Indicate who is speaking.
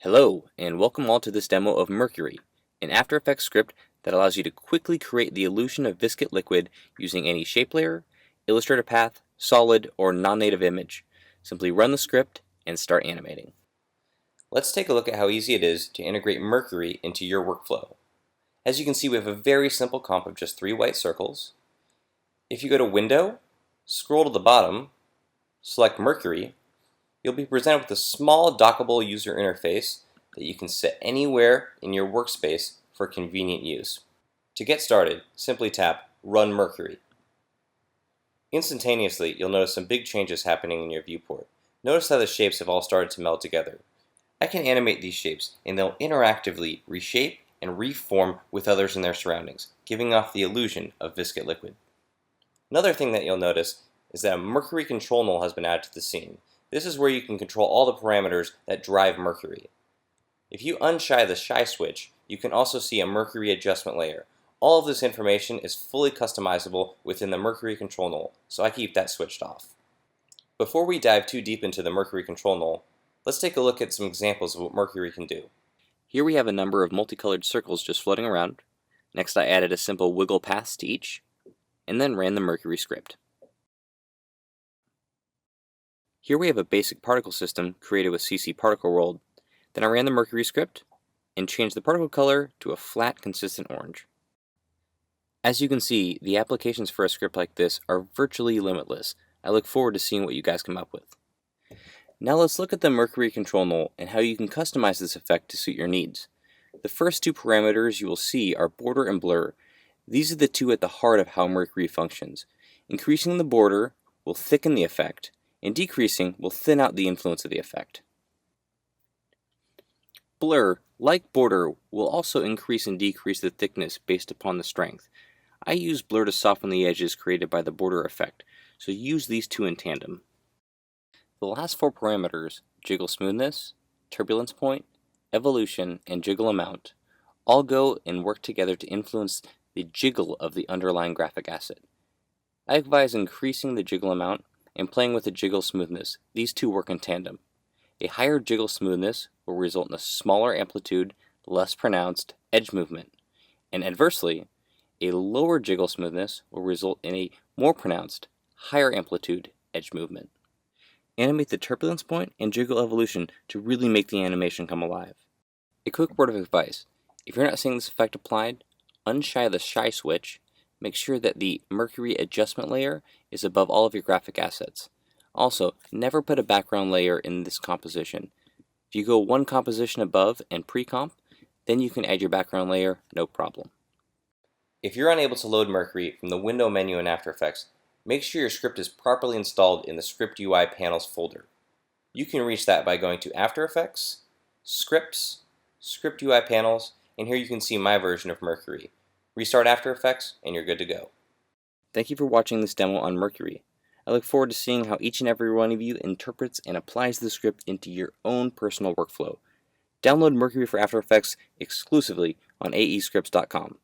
Speaker 1: Hello, and welcome all to this demo of Mercury, an After Effects script that allows you to quickly create the illusion of viscid liquid using any shape layer, Illustrator path, solid, or non-native image. Simply run the script and start animating. Let's take a look at how easy it is to integrate Mercury into your workflow. As you can see, we have a very simple comp of just 3 white circles. If you go to Window, scroll to the bottom, select Mercury, you'll be presented with a small dockable user interface that you can set anywhere in your workspace for convenient use. To get started, simply tap Run Mercury. Instantaneously, you'll notice some big changes happening in your viewport. Notice how the shapes have all started to meld together. I can animate these shapes, and they'll interactively reshape and reform with others in their surroundings, giving off the illusion of viscid liquid. Another thing that you'll notice is that a Mercury Control Null has been added to the scene. This is where you can control all the parameters that drive Mercury. If you unshy the shy switch, you can also see a Mercury adjustment layer. All of this information is fully customizable within the Mercury Control Null, so I keep that switched off. Before we dive too deep into the Mercury Control Null, let's take a look at some examples of what Mercury can do. Here we have a number of multicolored circles just floating around. Next, I added a simple wiggle paths to each, and then ran the Mercury script. Here we have a basic particle system created with CC Particle World. Then I ran the Mercury script and changed the particle color to a flat, consistent orange. As you can see, the applications for a script like this are virtually limitless. I look forward to seeing what you guys come up with. Now let's look at the Mercury Control Null and how you can customize this effect to suit your needs. The first 2 parameters you will see are border and blur. These are the 2 at the heart of how Mercury functions. Increasing the border will thicken the effect, and decreasing will thin out the influence of the effect. Blur, like border, will also increase and decrease the thickness based upon the strength. I use blur to soften the edges created by the border effect, so use these 2 in tandem. The last 4 parameters, jiggle smoothness, turbulence point, evolution, and jiggle amount, all go and work together to influence the jiggle of the underlying graphic asset. I advise increasing the jiggle amount and playing with the jiggle smoothness. These 2 work in tandem. A higher jiggle smoothness will result in a smaller amplitude, less pronounced edge movement, and adversely, a lower jiggle smoothness will result in a more pronounced, higher amplitude edge movement. Animate the turbulence point and jiggle evolution to really make the animation come alive. A quick word of advice: if you're not seeing this effect applied, unshy the shy switch. Make sure that the Mercury adjustment layer is above all of your graphic assets. Also, never put a background layer in this composition. If you go 1 composition above and pre-comp, then you can add your background layer, no problem. If you're unable to load Mercury from the window menu in After Effects, make sure your script is properly installed in the Script UI Panels folder. You can reach that by going to After Effects, Scripts, Script UI Panels, and here you can see my version of Mercury. Restart After Effects, and you're good to go. Thank you for watching this demo on Mercury. I look forward to seeing how each and every one of you interprets and applies the script into your own personal workflow. Download Mercury for After Effects exclusively on aescripts.com.